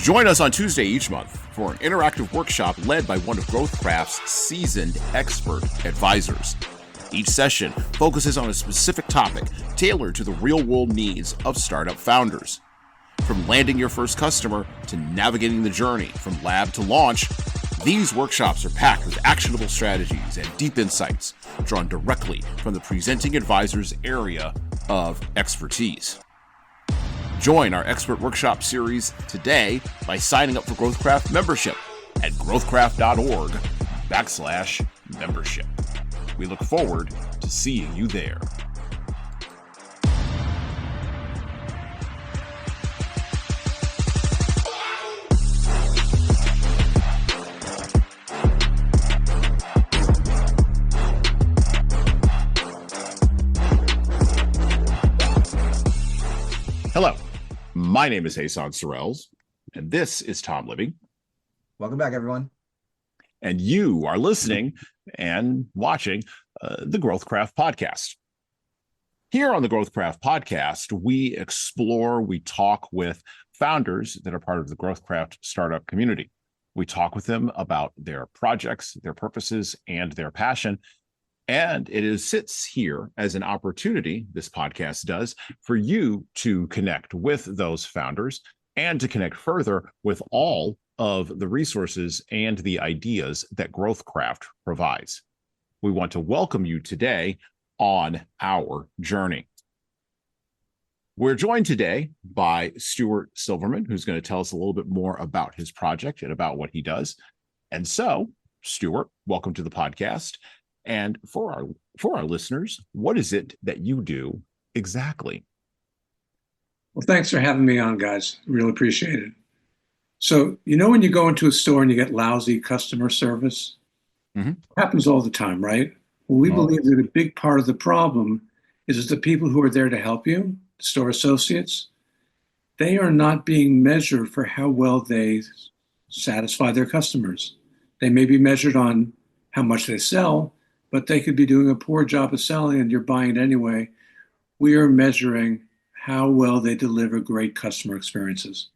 Join us on Tuesday each month for an interactive workshop led by one of GrowthCraft's seasoned expert advisors. Each session focuses on a specific topic tailored to the real-world needs of startup founders. From landing your first customer to navigating the journey from lab to launch, these workshops are packed with actionable strategies and deep insights drawn directly from the presenting advisor's area of expertise. Join our expert workshop series today by signing up for GrowthCraft membership at growthcraft.org/membership. We look forward to seeing you there. Hello, my name is Hasan Sorrells, and this is Tom Living. Welcome back, everyone. And you are listening and watching the GrowthCraft podcast. Here on the GrowthCraft podcast, we explore, we talk with founders that are part of the GrowthCraft startup community. We talk with them about their projects, their purposes, and their passion. And it sits here as an opportunity, this podcast does, for you to connect with those founders and to connect further with all of the resources and the ideas that GrowthCraft provides. We want to welcome you today on our journey. We're joined today by Stuart Silverman, who's going to tell us a little bit more about his project and about what he does. And so, Stuart, welcome to the podcast. And for our listeners, what is it that you do exactly? Well, thanks for having me on, guys. Really appreciate it. So, when you go into a store and you get lousy customer service, it happens all the time, right? Well, we believe that a big part of the problem is the people who are there to help you, the store associates, they are not being measured for how well they satisfy their customers. They may be measured on how much they sell, but they could be doing a poor job of selling and you're buying it anyway. We are measuring how well they deliver great customer experiences.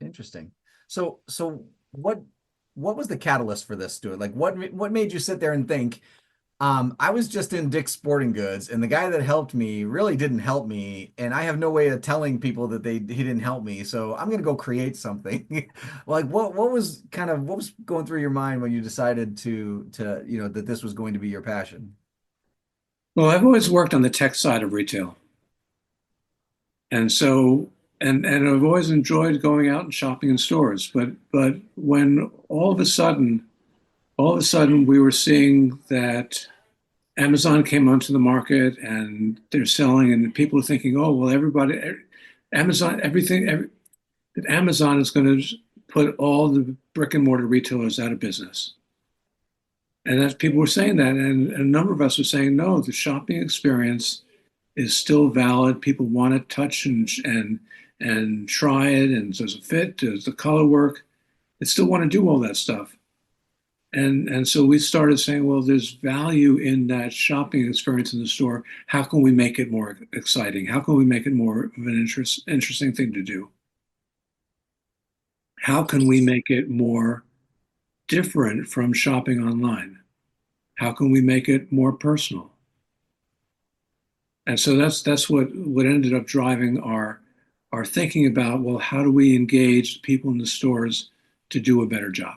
Interesting. So what was the catalyst for this, Stuart? Like what made you sit there and think, I was just in Dick's Sporting Goods and the guy that helped me really didn't help me, and I have no way of telling people that he didn't help me, so I'm gonna go create something. Like what was going through your mind when you decided to that this was going to be your passion? Well, I've always worked on the tech side of retail. And so and I've always enjoyed going out and shopping in stores. But when all of a sudden we were seeing that Amazon came onto the market and they're selling, and people are thinking, oh, well, Amazon is going to put all the brick and mortar retailers out of business. And as people were saying that, and a number of us were saying, no, the shopping experience is still valid. People want to touch and try it, and does it fit? Does the color work? They still want to do all that stuff. And so we started saying, well, there's value in that shopping experience in the store. How can we make it more exciting? How can we make it more of an interesting thing to do? How can we make it more different from shopping online? How can we make it more personal? And so that's what ended up driving our thinking about, well, how do we engage people in the stores to do a better job?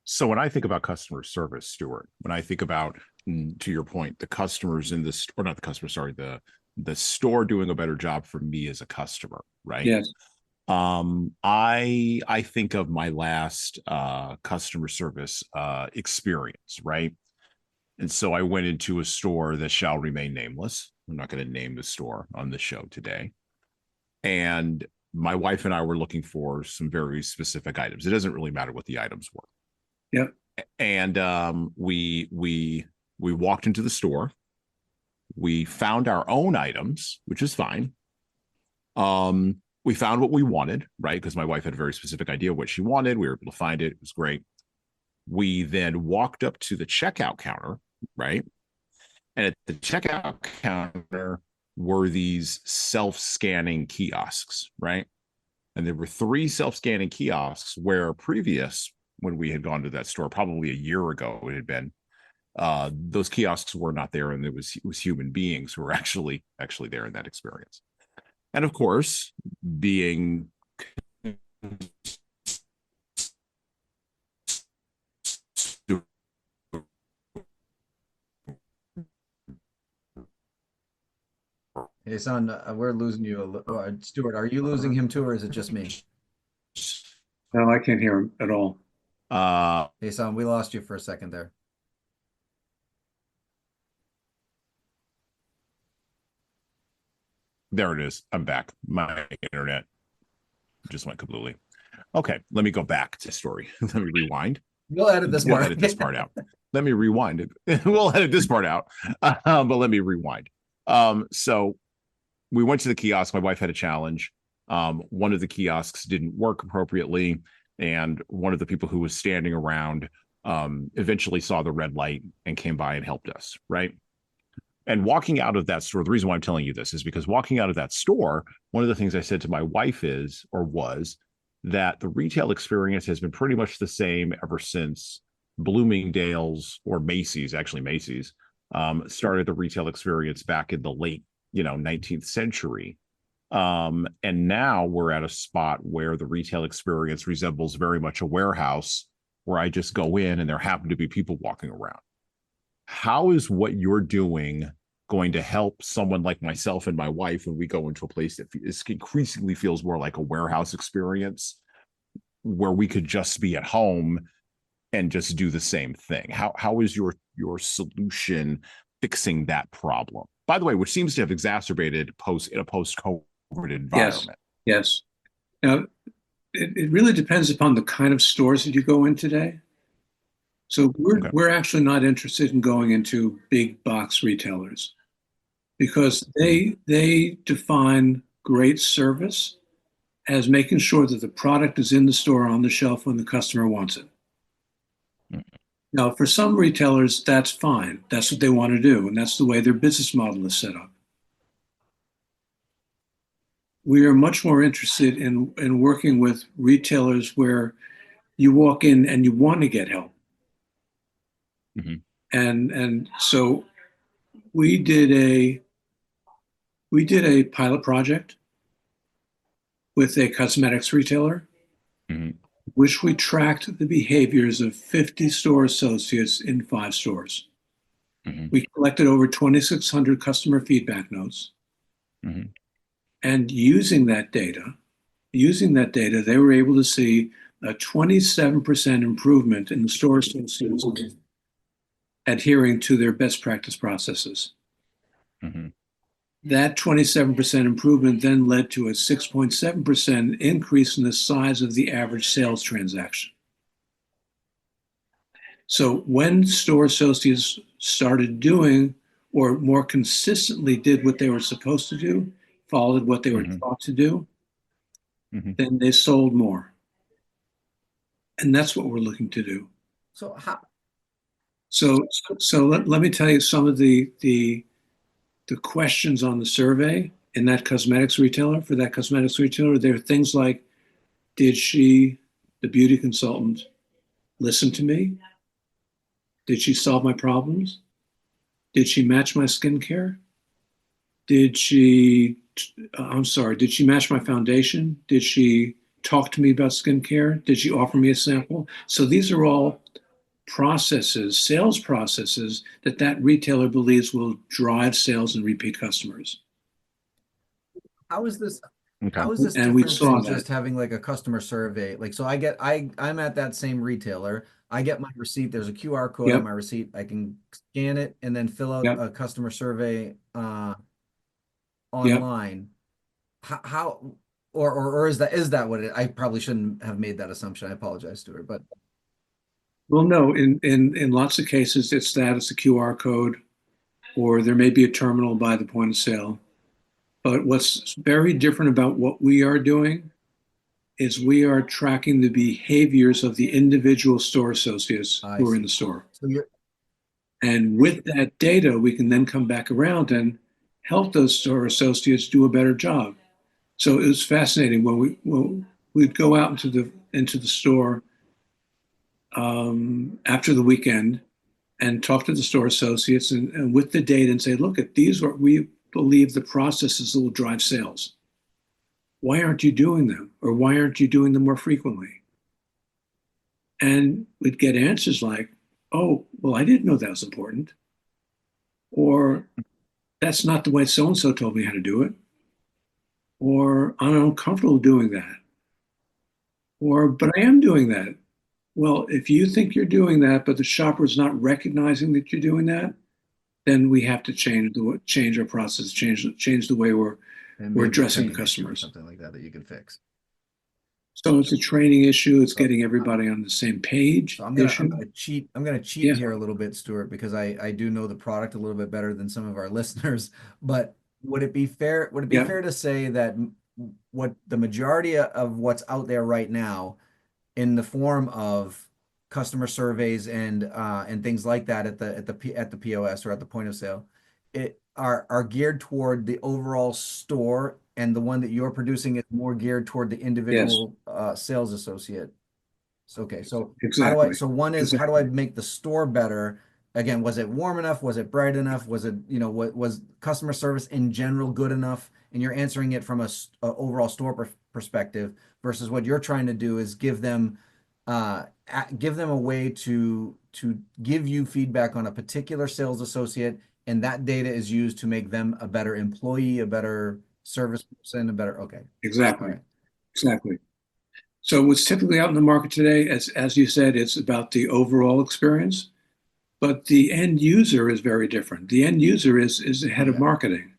So when I think about customer service, Stuart, when I think about, to your point, the customers in this, or not the customer, sorry, the store doing a better job for me as a customer, right? Yes. I think of my last customer service experience, right? And so I went into a store that shall remain nameless. I'm not going to name the store on the show today. And my wife and I were looking for some very specific items. It doesn't really matter what the items were. Yep. And we walked into the store. We found our own items, which is fine. We found what we wanted, right? Because my wife had a very specific idea of what she wanted. We were able to find it. It was great. We then walked up to the checkout counter, right? And at the checkout counter, were these self-scanning kiosks, right? And there were 3 self-scanning kiosks where previous, when we had gone to that store, probably a year ago it had been, those kiosks were not there, and it was human beings who were actually there in that experience. And of course, being Hey, son, we're losing you. Stuart, are you losing him too, or is it just me? No, I can't hear him at all. Hey, son, we lost you for a second there. There it is. I'm back. My internet just went completely. Okay, let me go back to the story. Let me rewind. We'll edit this part. We'll edit this part out. Let me rewind it. We'll edit this part out, but let me rewind. So we went to the kiosk. My wife had a challenge. One of the kiosks didn't work appropriately, and one of the people who was standing around eventually saw the red light and came by and helped us, right? And walking out of that store, the reason why I'm telling you this is because walking out of that store, one of the things I said to my wife was that the retail experience has been pretty much the same ever since Bloomingdale's, or Macy's, actually Macy's, started the retail experience back in the late, 19th century. And now we're at a spot where the retail experience resembles very much a warehouse where I just go in and there happen to be people walking around. How is what you're doing going to help someone like myself and my wife when we go into a place that increasingly feels more like a warehouse experience, where we could just be at home and just do the same thing? How is your solution fixing that problem? By the way, which seems to have exacerbated in a post-COVID environment. Yes. Now, it really depends upon the kind of stores that you go in today. So we're actually not interested in going into big box retailers, because they define great service as making sure that the product is in the store on the shelf when the customer wants it. Now, for some retailers, that's fine. That's what they want to do, and that's the way their business model is set up. We are much more interested in working with retailers where you walk in and you want to get help. Mm-hmm. And so we did a pilot project with a cosmetics retailer, Mm-hmm. which we tracked the behaviors of 50 store associates in 5 stores. Mm-hmm. We collected over 2,600 customer feedback notes. Mm-hmm. And using that data, they were able to see a 27% improvement in the store associates adhering to their best practice processes. Mm-hmm. That 27% improvement then led to a 6.7% increase in the size of the average sales transaction. So when store associates started doing, or more consistently did what they were supposed to do, followed what they were taught to do, then they sold more. And that's what we're looking to do. So how? So let me tell you some of the questions on the survey in that cosmetics retailer. For that cosmetics retailer, there are things like, did she, the beauty consultant, listen to me? Did she solve my problems? Did she match my skincare? Did she match my foundation? Did she talk to me about skincare? Did she offer me a sample? So these are all processes, sales processes, that retailer believes will drive sales and repeat customers. How is this? Okay. How is this And we different saw than that. just having like a customer survey? Like, so I'm at that same retailer. I get my receipt. There's a QR code on my receipt. I can scan it and then fill out a customer survey online. How or is that what it? I probably shouldn't have made that assumption. I apologize, Stuart. But well, no, in lots of cases, it's a QR code, or there may be a terminal by the point of sale. But what's very different about what we are doing is we are tracking the behaviors of the individual store associates who are in the store. So and with that data, we can then come back around and help those store associates do a better job. So it was fascinating when we'd go out into the store after the weekend and talk to the store associates and with the data and say, look, at these are we believe the processes that will drive sales. Why aren't you doing them? Or why aren't you doing them more frequently? And we'd get answers like, oh, well, I didn't know that was important. Or that's not the way so-and-so told me how to do it. Or I'm uncomfortable doing that. Or, but I am doing that. Well, if you think you're doing that, but the shopper is not recognizing that you're doing that, then we have to change our process, change the way we're addressing the customers. Something like that you can fix. So it's a training issue. It's getting everybody on the same page. So I'm gonna cheat here a little bit, Stuart, because I do know the product a little bit better than some of our listeners. But would it be fair to say that what the majority of what's out there right now in the form of customer surveys and things like that at the POS or at the point of sale, are geared toward the overall store, and the one that you're producing is more geared toward the individual sales associate? Okay, so exactly. How do I make the store better? Again, was it warm enough? Was it bright enough? Was it, what was customer service in general good enough? And you're answering it from a overall store perspective, versus what you're trying to do is give them a way to give you feedback on a particular sales associate, and that data is used to make them a better employee, a better service person, okay. Exactly. Right. Exactly. So what's typically out in the market today, as you said, it's about the overall experience, but the end user is very different. The end user is the head of marketing.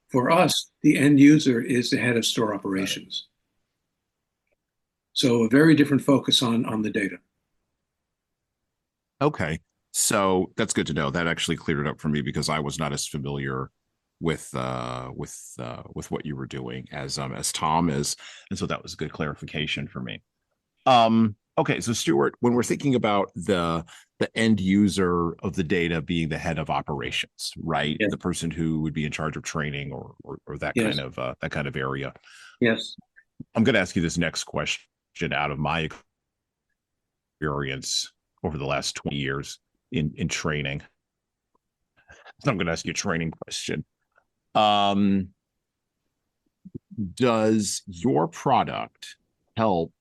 For us, the end user is the head of store operations. So a very different focus on the data. Okay, so that's good to know. That actually cleared it up for me, because I was not as familiar with what you were doing as Tom is, and so that was a good clarification for me. Okay, so Stuart, when we're thinking about the end user of the data being the head of operations, right? Yes. The person who would be in charge of training or that kind of area. Yes. I'm going to ask you this next question out of my experience over the last 20 years in training. So I'm going to ask you a training question. Does your product help,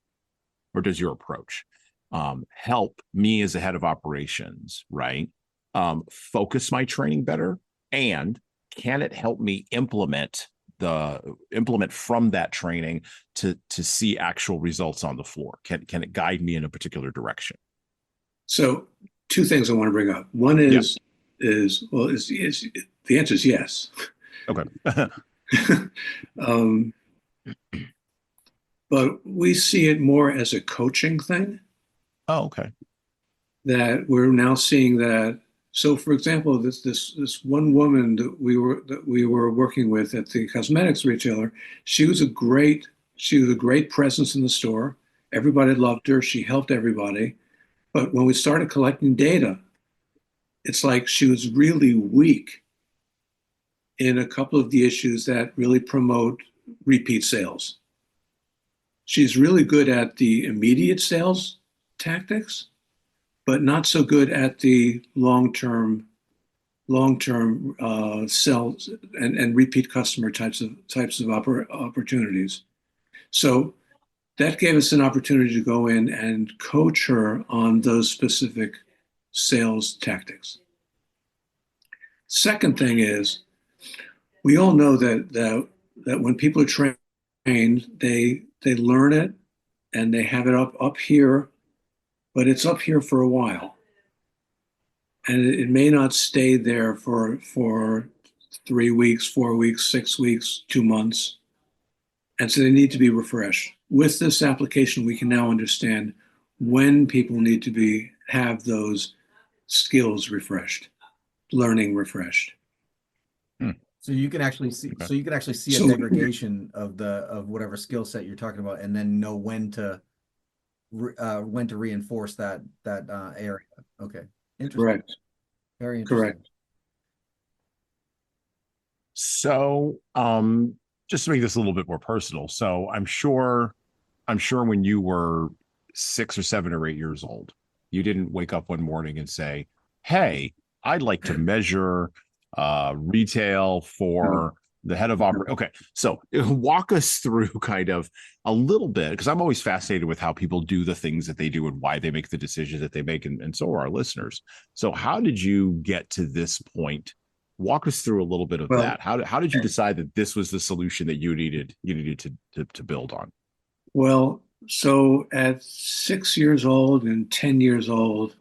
or does your approach help me as a head of operations, right? Focus my training better? And can it help me implement from that training to see actual results on the floor? Can it guide me in a particular direction? So two things I want to bring up. One is the answer is yes. Okay. But we see it more as a coaching thing. Oh, okay. That we're now seeing that. So, for example, this one woman that we were working with at the cosmetics retailer, she was a great presence in the store. Everybody loved her. She helped everybody. But when we started collecting data, it's like she was really weak in a couple of the issues that really promote repeat sales. She's really good at the immediate sales tactics, but not so good at the long-term sales and repeat customer types of opportunities. So that gave us an opportunity to go in and coach her on those specific sales tactics. Second thing is, we all know that when people are trained, they learn it and they have it up here, but it's up here for a while. And it may not stay there for 3 weeks, 4 weeks, 6 weeks, 2 months. And so they need to be refreshed. With this application, we can now understand when people need to have those skills refreshed, learning refreshed. So you can actually see. Okay. So you can actually see a degradation of whatever skill set you're talking about, and then know when to reinforce that area. Okay, interesting. Correct. Very interesting. Correct. So, just to make this a little bit more personal, so I'm sure when you were 6 or 7 or 8 years old, you didn't wake up one morning and say, "Hey, I'd like to measure retail No, for the head of no. operation." Okay, so walk us through kind of a little bit, because I'm always fascinated with how people do the things that they do and why they make the decisions that they make, and so are our listeners. So, how did you get to this point? Walk us through a little bit of Well, that. How did you decide that this was the solution that you needed to build on? well, so at 6 years old and 10 years old,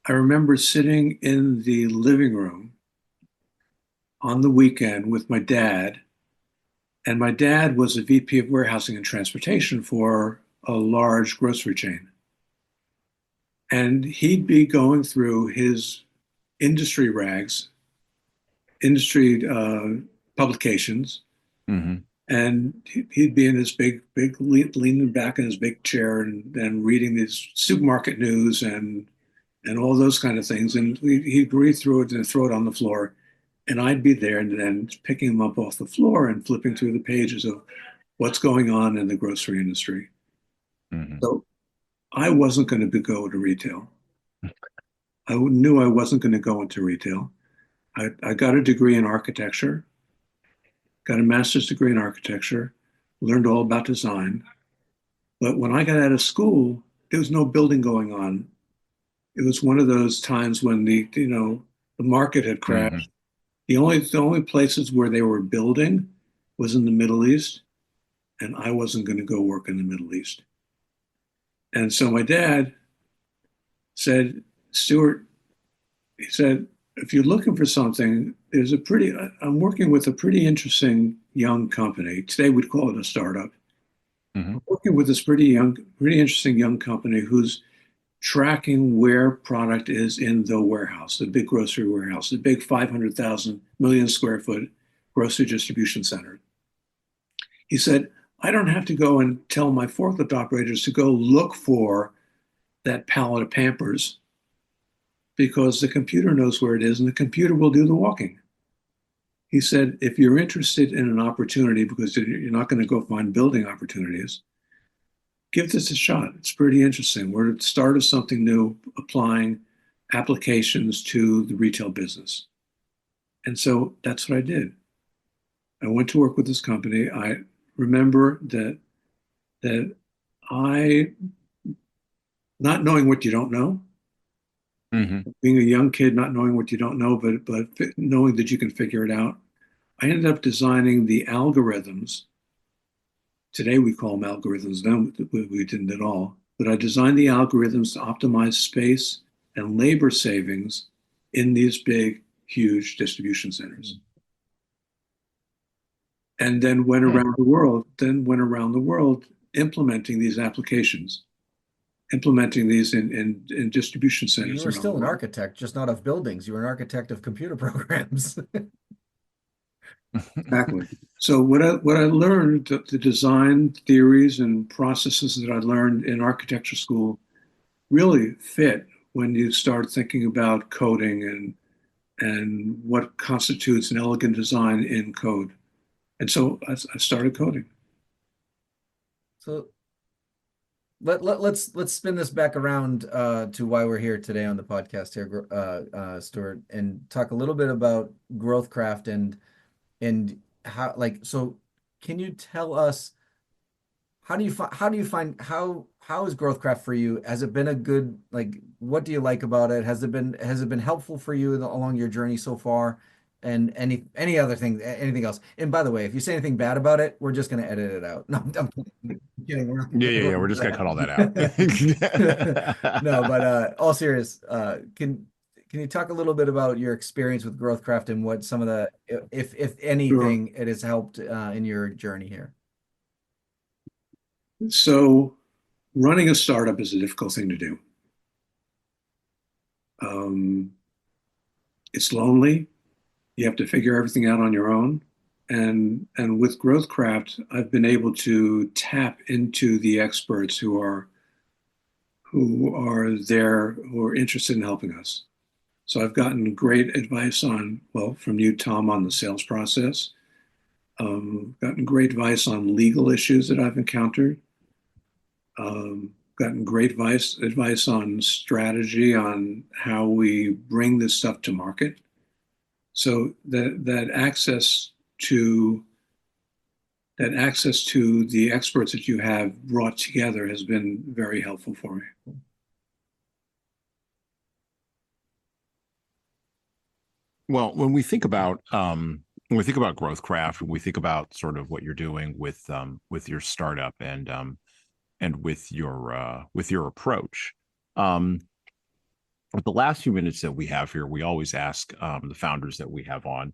I remember sitting in the living room on the weekend with my dad. And my dad was a VP of warehousing and transportation for a large grocery chain. And he'd be going through his industry rags, industry publications, Mm-hmm. and he'd be in his big, leaning back in his big chair and reading these supermarket news and all those kind of things. And he'd read through it and throw it on the floor. And I'd be there and then picking them up off the floor and flipping through the pages of what's going on in the grocery industry. Mm-hmm. So I wasn't going to go to retail. I knew I wasn't going to go into retail. I got a degree in architecture, got a master's degree in architecture, learned all about design. But when I got out of school, there was no building going on. It was one of those times when the market had Mm-hmm. crashed. The only places where they were building was in the Middle East, and I wasn't going to go work in the Middle East. And so my dad said, Stuart, he said, if you're looking for something, I'm working with a pretty interesting young company. Today we'd call it a startup. Mm-hmm. I'm working with this pretty interesting young company who's tracking where product is in the warehouse, the big grocery warehouse, the big 500,000 million square foot grocery distribution center. He said, I don't have to go and tell my forklift operators to go look for that pallet of Pampers because the computer knows where it is and the computer will do the walking. He said, if you're interested in an opportunity, because you're not going to go find building opportunities, give this a shot. It's pretty interesting. We're at the start of something new, applying applications to the retail business. And so that's what I did. I went to work with this company. I remember that I, not knowing what you don't know, Mm-hmm. being a young kid, not knowing what you don't know, but knowing that you can figure it out. I ended up designing the algorithms. Today we call them algorithms. Then we didn't at all. But I designed the algorithms to optimize space and labor savings in these big, huge distribution centers. And then went around the world implementing these applications, implementing these in distribution So you centers were around the still an world. architect, just not of buildings. You were an architect of computer programs. Exactly. So what I learned, the design theories and processes that I learned in architecture school really fit when you start thinking about coding and what constitutes an elegant design in code. And so I started coding. So let's spin this back around to why we're here today on the podcast here, Stuart, and talk a little bit about GrowthCraft and how, like, so can you tell us how is GrowthCraft for you? Has it been a good, like, what do you like about it? Has it been helpful for you along your journey so far? And any other thing, anything else? And by the way, if you say anything bad about it, we're just gonna edit it out. No, I'm kidding. We're not Yeah, gonna yeah, go yeah. We're into just gonna cut all that that. No, out. but all serious, can you talk a little bit about your experience with GrowthCraft and what some of the, if Sure. anything, it has helped in your journey here? So running a startup is a difficult thing to do. Um, it's lonely. You have to figure everything out on your own. And with GrowthCraft, I've been able to tap into the experts who are there, who are interested in helping us. So I've gotten great advice from you, Tom, on the sales process. Gotten great advice on legal issues that I've encountered. Gotten great advice on strategy, on how we bring this stuff to market. So that access to the experts that you have brought together has been very helpful for me. Well, when we think about GrowthCraft, when we think about sort of what you're doing with your startup and with your approach, with the last few minutes that we have here, we always ask the founders that we have on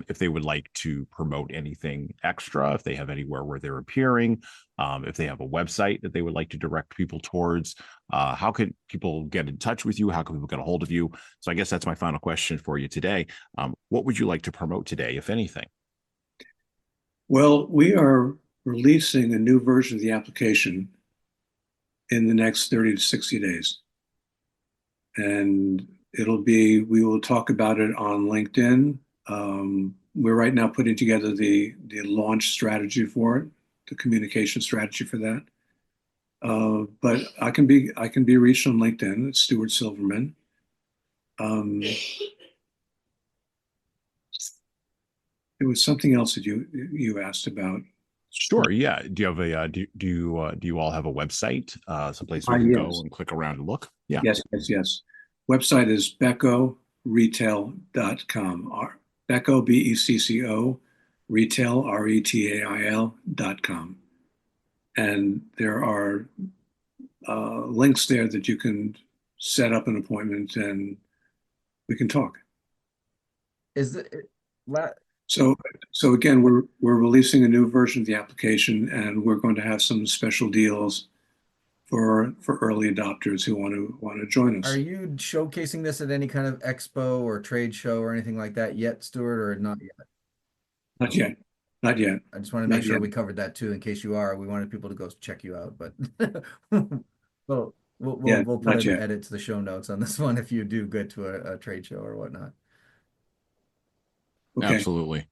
if they would like to promote anything extra, if they have anywhere where they're appearing, if they have a website that they would like to direct people towards. How can people get in touch with you? How can people get a hold of you? So I guess that's my final question for you today. What would you like to promote today, if anything? Well, we are releasing a new version of the application in the next 30 to 60 days. And we will talk about it on LinkedIn. We're right now putting together the launch strategy for it, the communication strategy for that. But I can be reached on LinkedIn. It's Stuart Silverman. There was something else that you asked about. Sure. Yeah. Do you have do you all have a website, someplace we can Yes. go and click around and look? Yeah. Yes. Website is BeccoRetail.com. Becco, Becco, retail, retail.com. And there are links there that you can set up an appointment and we can talk. So again, we're releasing a new version of the application, and we're going to have some special deals for early adopters who want to join us. Are you showcasing this at any kind of expo or trade show or anything like that yet, Stuart, or not yet? Not yet. Not yet. I just want to make sure we covered that too, in case you are. We wanted people to go check you out, but we'll put an edit to the show notes on this one if you do go to a trade show or whatnot. Okay. Absolutely.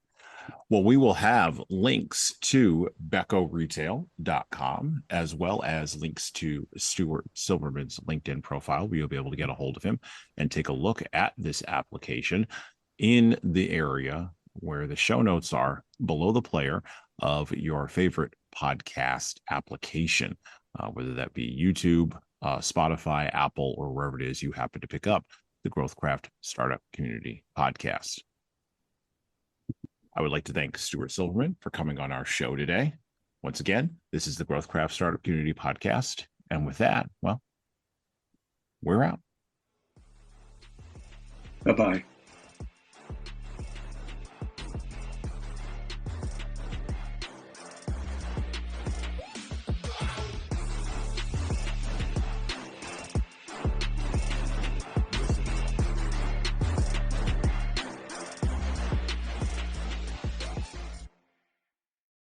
Well, we will have links to BeccoRetail.com as well as links to Stuart Silverman's LinkedIn profile, where you'll be able to get a hold of him and take a look at this application in the area where the show notes are, below the player of your favorite podcast application, whether that be YouTube, Spotify, Apple, or wherever it is you happen to pick up the GrowthCraft Startup Community Podcast. I would like to thank Stuart Silverman for coming on our show today. Once again, this is the GrowthCraft Startup Community Podcast. And with that, well, we're out. Bye-bye.